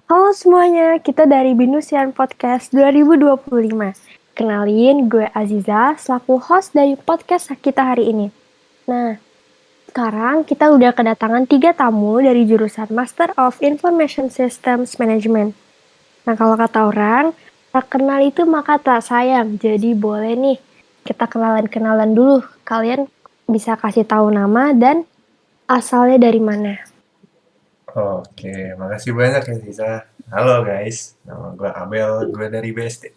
Halo semuanya, kita dari Binusian Podcast 2025. Kenalin, gue Aziza, selaku host dari podcast kita hari ini. Nah, sekarang kita udah kedatangan 3 tamu dari jurusan Master of Information Systems Management. Nah, kalau kata orang, tak kenal itu maka tak sayang. Jadi boleh nih, kita kenalan-kenalan dulu. Kalian bisa kasih tahu nama dan asalnya dari mana. Oke, makasih banyak ya Ziza. Halo guys, nama gue Abel, gue dari BSD.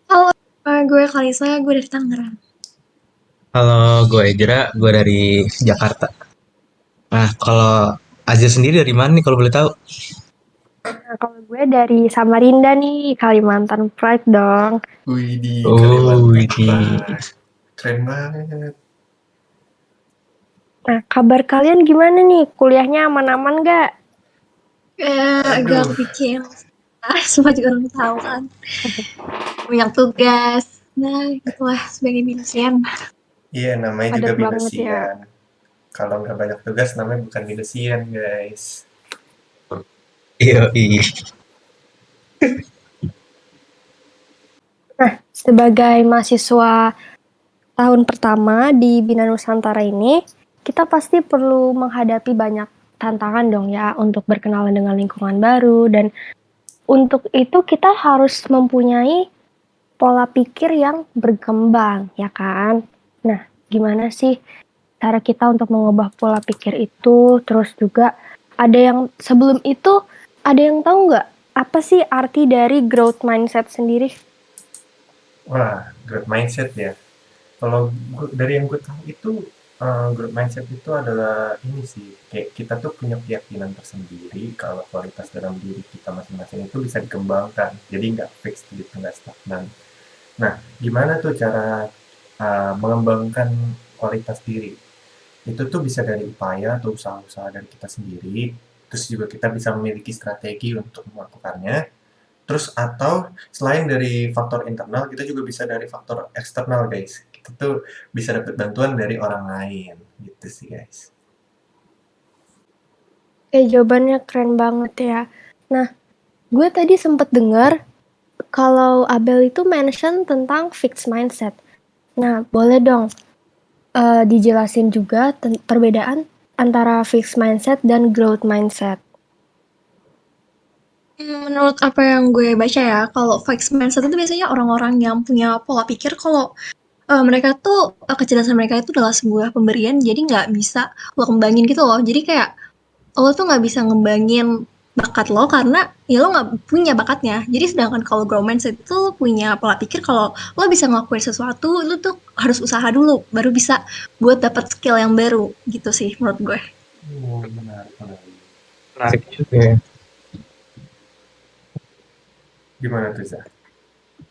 Halo, gue Kalisa, gue dari Tangerang. Halo, gue Ejra, gue dari Jakarta. Nah, kalau Azia sendiri dari mana nih kalau boleh tahu? Nah, kalau gue dari Samarinda nih, Kalimantan Pride dong. Wih di Oh, Kalimantan ini Pride. Keren banget. Nah, kabar kalian gimana nih? Kuliahnya aman-aman gak? Agak Aduh, bikin semua juga orang tahu kan. Banyak tugas. Nah, itulah sebagai binasian. iya namanya juga Padat banget ya. Binesian. Kalau nggak banyak tugas namanya bukan Binesian guys. iya, iya. Nah, sebagai mahasiswa tahun pertama di Bina Nusantara ini, kita pasti perlu menghadapi banyak tantangan dong ya untuk berkenalan dengan lingkungan baru dan untuk itu kita harus mempunyai pola pikir yang berkembang, ya kan? Nah, gimana sih cara kita untuk mengubah pola pikir itu? Terus juga ada yang sebelum itu, ada yang tahu nggak apa sih arti dari growth mindset sendiri? Wah, growth mindset ya. Kalau dari yang gue tahu itu growth mindset itu adalah ini sih, kayak kita tuh punya keyakinan tersendiri kalau kualitas dalam diri kita masing-masing itu bisa dikembangkan. Jadi nggak fix gitu, nggak stagnan. Nah, gimana tuh cara mengembangkan kualitas diri? Itu tuh bisa dari upaya atau usaha-usaha dari kita sendiri, terus juga kita bisa memiliki strategi untuk melakukannya, terus atau selain dari faktor internal, kita juga bisa dari faktor eksternal guys. Kita tuh bisa dapat bantuan dari orang lain, gitu sih guys. Jawabannya keren banget ya. Nah, gue tadi sempet dengar kalau Abel itu mention tentang fixed mindset. Nah, boleh dong dijelasin juga perbedaan antara fixed mindset dan growth mindset. Menurut apa yang gue baca ya, kalau fixed mindset itu biasanya orang-orang yang punya pola pikir kalau mereka tuh kecerdasan mereka itu adalah sebuah pemberian, jadi nggak bisa lo kembangin gitu loh. Jadi kayak lo tuh nggak bisa ngembangin bakat lo karena ya lo nggak punya bakatnya. Jadi sedangkan kalau grow mindset itu lo punya pola pikir kalau lo bisa ngelakuin sesuatu, lo tuh harus usaha dulu baru bisa buat dapat skill yang baru gitu sih menurut gue. Benar, benar. Menarik juga ya. Gimana tuh Zah?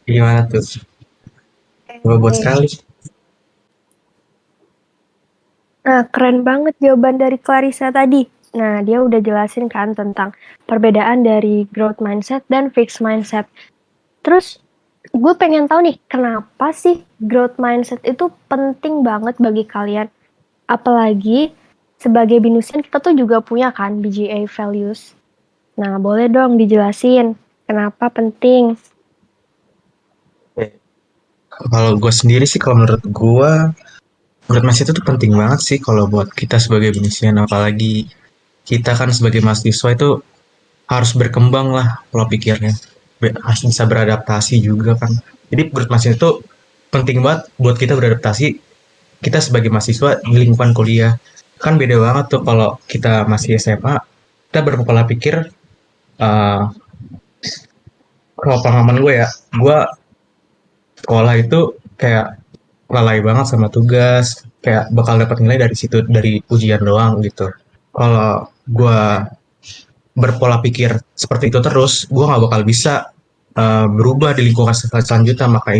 Gimana tuh? Buat Eh, sekali. Nah, keren banget jawaban dari Clarissa tadi. Nah, dia udah jelasin kan tentang perbedaan dari growth mindset dan fixed mindset. Terus, gue pengen tahu nih, kenapa sih growth mindset itu penting banget bagi kalian? Apalagi sebagai binusian kita tuh juga punya kan BGA values. Nah, boleh dong dijelasin kenapa penting? Kalau gue sendiri sih, kalau menurut Mas itu tuh penting banget sih kalau buat kita sebagai Indonesian, apalagi kita kan sebagai mahasiswa itu harus berkembang lah pola pikirnya. Harus bisa beradaptasi juga kan. Jadi menurut Mas itu penting banget buat kita beradaptasi, kita sebagai mahasiswa di lingkungan kuliah. Kan beda banget tuh kalau kita masih SMA, kita berpola pikir, uh, kalau pengalaman gue ya, gue sekolah itu kayak lalai banget sama tugas, kayak bakal dapat nilai dari situ, dari ujian doang gitu. Kalau gue berpola pikir seperti itu terus, gue nggak bakal bisa berubah di lingkungan selanjutnya. Maka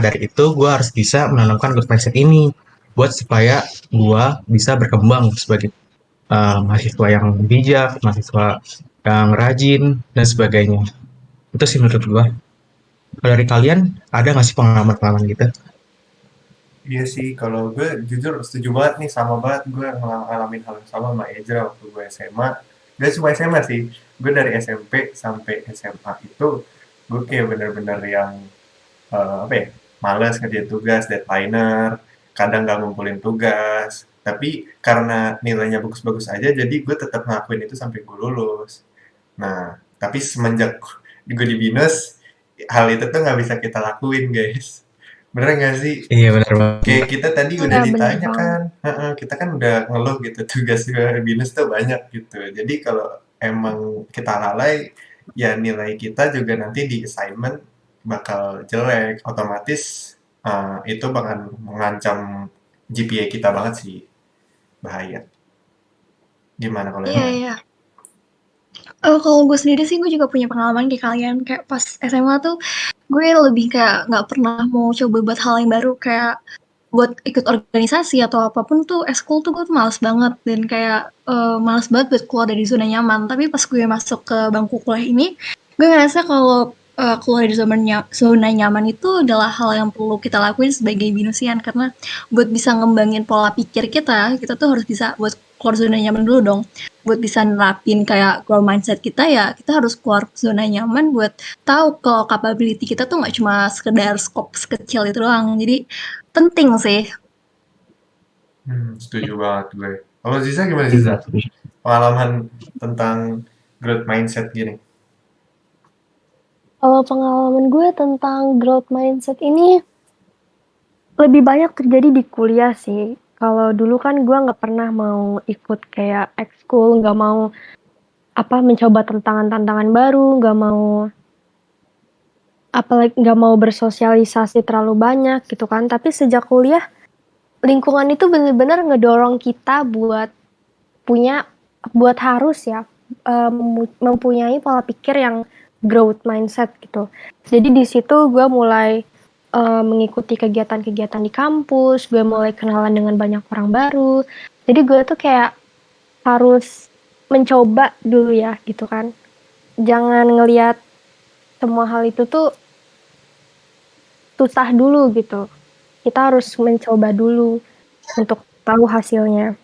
dari itu gue harus bisa menanamkan growth mindset ini buat supaya gue bisa berkembang sebagai mahasiswa yang bijak, mahasiswa yang rajin dan sebagainya. Itu sih menurut gue. Kalau dari kalian ada nggak sih pengalaman-pengalaman gitu? Iya sih, kalau gue jujur setuju banget nih, sama banget gue ngalamin hal yang sama sama Ezra waktu gue SMA. Gak cuma SMA sih, gue dari SMP sampai SMA itu gue kayak bener-bener yang apa ya, males ngerjain tugas, deadlineer, kadang nggak ngumpulin tugas. Tapi karena nilainya bagus-bagus aja, jadi gue tetap ngelakuin itu sampai gue lulus. Nah, tapi semenjak gue di BINUS, hal itu tuh nggak bisa kita lakuin, guys. Bener nggak sih? Iya benar Kayak banget. kita tadi udah Iya, bener ditanya banget. kan, kita kan udah ngeluh gitu tugas BINUS tuh banyak gitu. Jadi kalau emang kita lalai, ya nilai kita juga nanti di assignment bakal jelek. Otomatis itu bakal mengancam GPA kita banget sih, bahaya. Gimana kalau Iya, yang lain? iya. Kalau gue sendiri sih gue juga punya pengalaman kayak kalian. Kayak pas SMA tuh gue lebih kayak nggak pernah mau coba buat hal yang baru kayak buat ikut organisasi atau apapun tuh eskul tuh gue tuh males banget dan kayak males banget buat keluar dari zona nyaman. Tapi pas gue masuk ke bangku kuliah ini, gue ngerasa kalau keluar dari zona nyaman itu adalah hal yang perlu kita lakuin sebagai binusian karena buat bisa ngembangin pola pikir kita tuh harus bisa buat keluar zona nyaman dulu dong. Buat bisa nerapin kayak growth mindset kita ya, kita harus keluar zona nyaman buat tahu kalau capability kita tuh nggak cuma sekedar skop sekecil itu doang. Jadi penting sih. Setuju banget gue. Kalau Ziza gimana Ziza? Iya, setuju. Pengalaman tentang growth mindset gini? Kalau pengalaman gue tentang growth mindset ini lebih banyak terjadi di kuliah sih. Kalau dulu kan gue nggak pernah mau ikut kayak ekskul, nggak mau mencoba tantangan-tantangan baru, nggak mau apalagi nggak mau bersosialisasi terlalu banyak gitu kan. Tapi sejak kuliah, lingkungan itu benar-benar ngedorong kita buat harus ya mempunyai pola pikir yang growth mindset gitu. Jadi di situ gue mulai mengikuti kegiatan-kegiatan di kampus, gue mulai kenalan dengan banyak orang baru. Jadi gue tuh kayak harus mencoba dulu ya gitu kan. Jangan ngelihat semua hal itu tuh susah dulu gitu. Kita harus mencoba dulu untuk tahu hasilnya.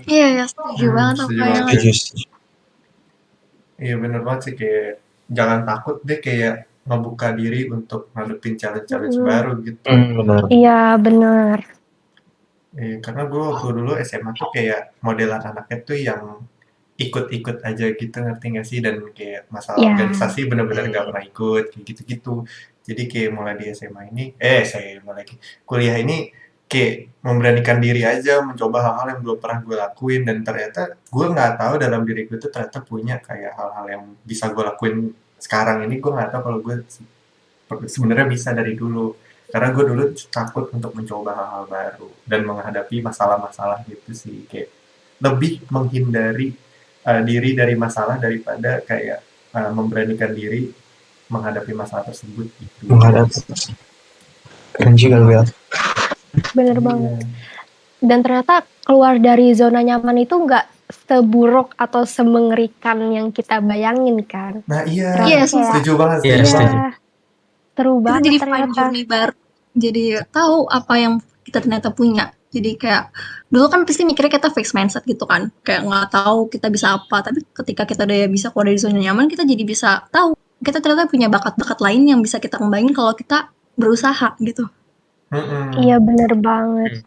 Iya ya, setuju banget Setuju apa yang banget ya. Setuju, setuju. Iya bener banget sih, kayak jangan takut deh kayak ngebuka diri untuk ngadepin challenge-challenge Mm-mm. baru gitu. Benar. Iya benar. Karena gue waktu dulu SMA tuh kayak modelan anaknya tuh yang ikut-ikut aja gitu, ngerti gak sih? Dan kayak masalah Ya, organisasi bener-bener gak pernah ikut, kayak gitu-gitu. Jadi kayak mulai di SMA ini, saya mulai lagi kuliah ini kayak memberanikan diri aja, mencoba hal-hal yang belum pernah gue lakuin, dan ternyata gue nggak tahu dalam diri gue tuh ternyata punya kayak hal-hal yang bisa gue lakuin sekarang ini. Gue nggak tahu kalau gue sebenarnya bisa dari dulu. Karena gue dulu takut untuk mencoba hal-hal baru dan menghadapi masalah-masalah gitu sih, kayak lebih menghindari diri dari masalah daripada kayak memberanikan diri menghadapi masalah tersebut gitu. Menghadapi. Keren juga lu ya. benar Iya. banget. Dan ternyata keluar dari zona nyaman itu nggak seburuk atau semengerikan yang kita bayangin kan. Nah iya, Iya, Ternyata sumpah. kayak setuju banget, Iya, setuju iya banget. setuju. seru Kita banget jadi find ternyata. journey baru. Jadi tahu apa yang kita ternyata punya. Jadi kayak dulu kan pasti mikirnya kita fixed mindset gitu kan. Kayak nggak tahu kita bisa apa. Tapi ketika kita udah bisa keluar dari zona nyaman, kita jadi bisa tahu kita ternyata punya bakat-bakat lain yang bisa kita kembangin kalau kita berusaha gitu. Iya Mm-mm. bener banget.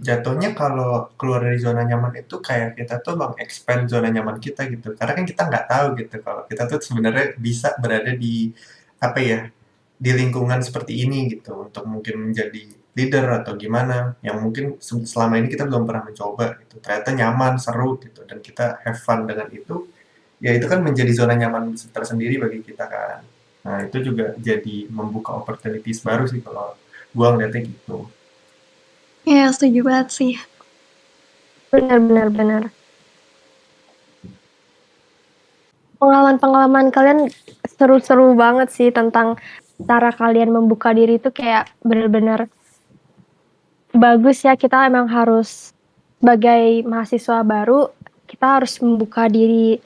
Jatuhnya kalau keluar dari zona nyaman itu kayak kita tuh expand zona nyaman kita gitu. Karena kan kita nggak tahu gitu kalau kita tuh sebenarnya bisa berada di apa ya, di lingkungan seperti ini gitu untuk mungkin menjadi leader atau gimana yang mungkin selama ini kita belum pernah mencoba gitu. Ternyata nyaman, seru gitu, dan kita have fun dengan itu. Ya itu kan menjadi zona nyaman tersendiri bagi kita kan. Nah itu juga jadi membuka opportunities baru sih kalau gua ngeliatnya gitu. Iya, setuju banget sih. Benar. Pengalaman-pengalaman kalian seru-seru banget sih tentang cara kalian membuka diri itu kayak benar-benar bagus ya. Kita emang harus sebagai mahasiswa baru kita harus membuka diri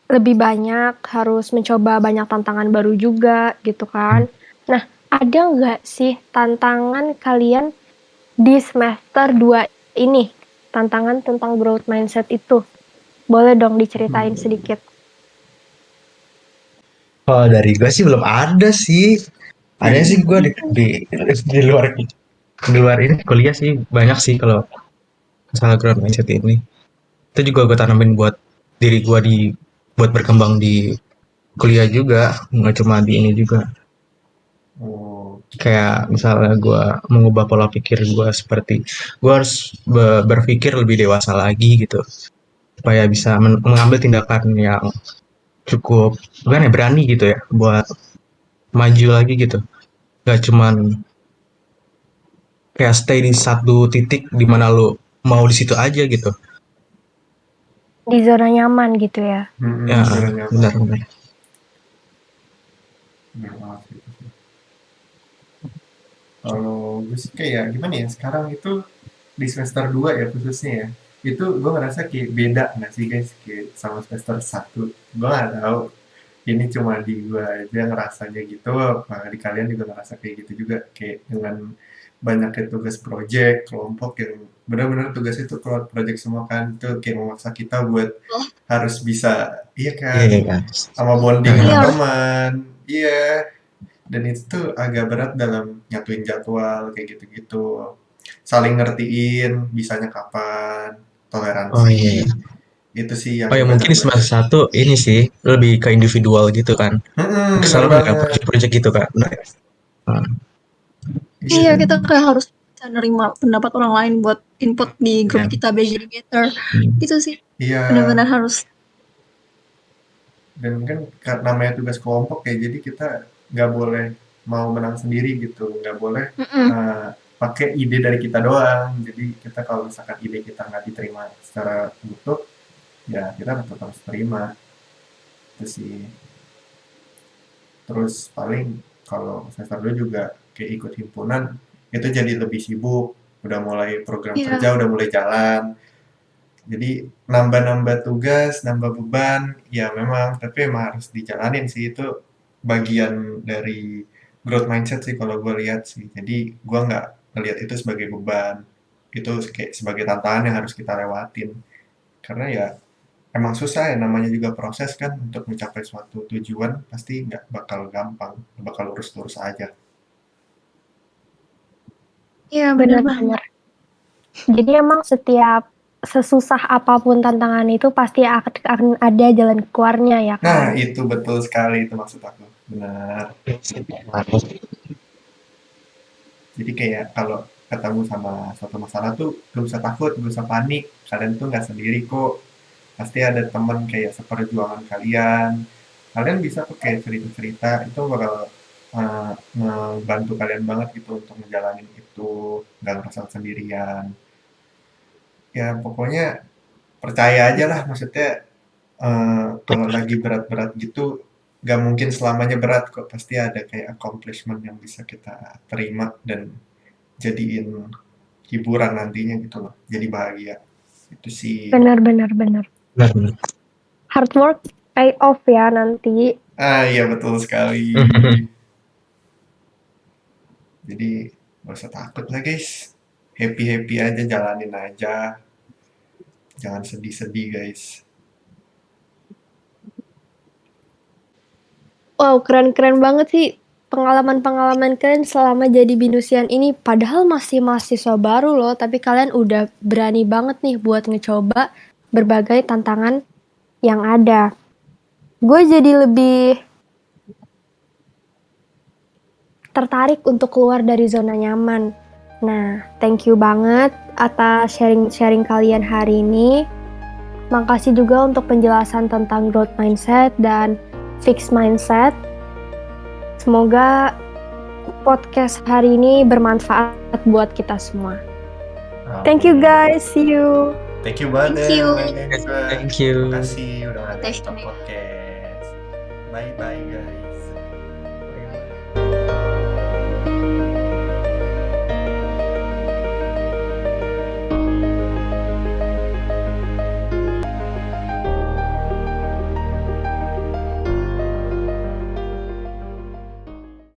lebih banyak, harus mencoba banyak tantangan baru juga gitu kan. Nah, ada nggak sih tantangan kalian di semester 2 ini? Tantangan tentang growth mindset itu? Boleh dong diceritain sedikit. Kalau dari gue sih belum ada sih. Ada sih gue di luar ini kuliah sih banyak sih kalau masalah growth mindset ini. Itu juga gue tanamin buat diri gue buat berkembang di kuliah juga, nggak cuma di ini juga. Oh, Kayak misalnya gue mengubah pola pikir gue seperti gue harus berpikir lebih dewasa lagi gitu, supaya bisa mengambil tindakan yang cukup bukan ya berani gitu ya buat maju lagi gitu. Gak cuman kayak stay di satu titik di mana lu mau di situ aja gitu. Di zona nyaman gitu ya. Ya, zona nyaman. benar-benar. Benar banget gitu sih. Kalau gue sih kayak gimana ya, sekarang itu di semester 2 ya khususnya ya, itu gue ngerasa kayak beda nggak sih guys, kayak sama semester 1. Gue nggak tahu ini cuma di gue aja ngerasanya gitu, apa di kalian juga ngerasa kayak gitu juga, kayak dengan banyaknya tugas project kelompok yang benar-benar tugas itu keluar project semua kan, itu kayak memaksa kita buat Oh, harus bisa, iya Iya kan, kan. sama bonding iya sama Nah, harus. teman, iya. Dan itu tuh agak berat dalam nyatuin jadwal kayak gitu-gitu. Saling ngertiin bisanya kapan, oh iya. toleransi. Itu sih Oh yang ya banyak mungkin semester belajar. satu ini sih lebih ke individual gitu kan. Bener Kesalahan nggak banget. project-project gitu kan. Nah, Iya, Iya, kita kayak harus bisa nerima pendapat orang lain buat input di grup ya. kita biar jadi better. Itu sih iya. benar-benar harus. Dan kan namanya tugas kelompok ya, jadi kita nggak boleh mau menang sendiri gitu, nggak boleh Mm-mm. pakai ide dari kita doang. Jadi kita kalau misalkan ide kita nggak diterima secara utuh, ya kita tetap harus terima. Itu sih. Terus paling kalau semester 2 juga kayak ikut himpunan, itu jadi lebih sibuk, udah mulai program kerja, Iya. udah mulai jalan. Jadi nambah-nambah tugas, nambah beban, ya memang, tapi emang harus dijalanin sih, itu bagian dari growth mindset sih kalau gue lihat sih. Jadi gue nggak ngelihat itu sebagai beban, itu kayak sebagai tantangan yang harus kita lewatin. Karena ya emang susah ya, namanya juga proses kan, untuk mencapai suatu tujuan pasti nggak bakal gampang, nggak bakal lurus-lurus aja. Iya, benar banget. Benar-benar. Jadi emang setiap sesusah apapun tantangan itu pasti akan ada jalan keluarnya ya Nah, kan. itu betul sekali, itu maksud aku. Benar. Jadi kayak kalau ketemu sama suatu masalah tuh gak usah takut, gak usah panik. Kalian tuh nggak sendiri kok. Pasti ada teman kayak seperjuangan kalian. Kalian bisa kok kayak cerita-cerita, itu bakal ngebantu kalian banget gitu untuk ngejalanin itu, nggak ngerasa sendirian. Ya pokoknya percaya aja lah, maksudnya kalau lagi berat-berat gitu, nggak mungkin selamanya berat kok. Pasti ada kayak accomplishment yang bisa kita terima dan jadiin hiburan nantinya gitu loh. Jadi bahagia. Itu sih. Benar-benar benar. benar. Hard work pay off ya nanti. Iya betul sekali. Jadi gak usah takut lah guys. Happy-happy aja, jalanin aja. Jangan sedih-sedih guys. Wow, keren-keren banget sih pengalaman-pengalaman kalian selama jadi binusian ini. Padahal masih mahasiswa baru loh, tapi kalian udah berani banget nih buat ngecoba berbagai tantangan yang ada. Gue jadi lebih tertarik untuk keluar dari zona nyaman. Nah, thank you banget atas sharing-sharing kalian hari ini. Makasih juga untuk penjelasan tentang growth mindset dan fixed mindset. Semoga podcast hari ini bermanfaat buat kita semua. Thank you guys, see you. Thank you banget. Thank you. Thank you. Terima kasih udah ngadain Thank you. podcast. Bye bye guys.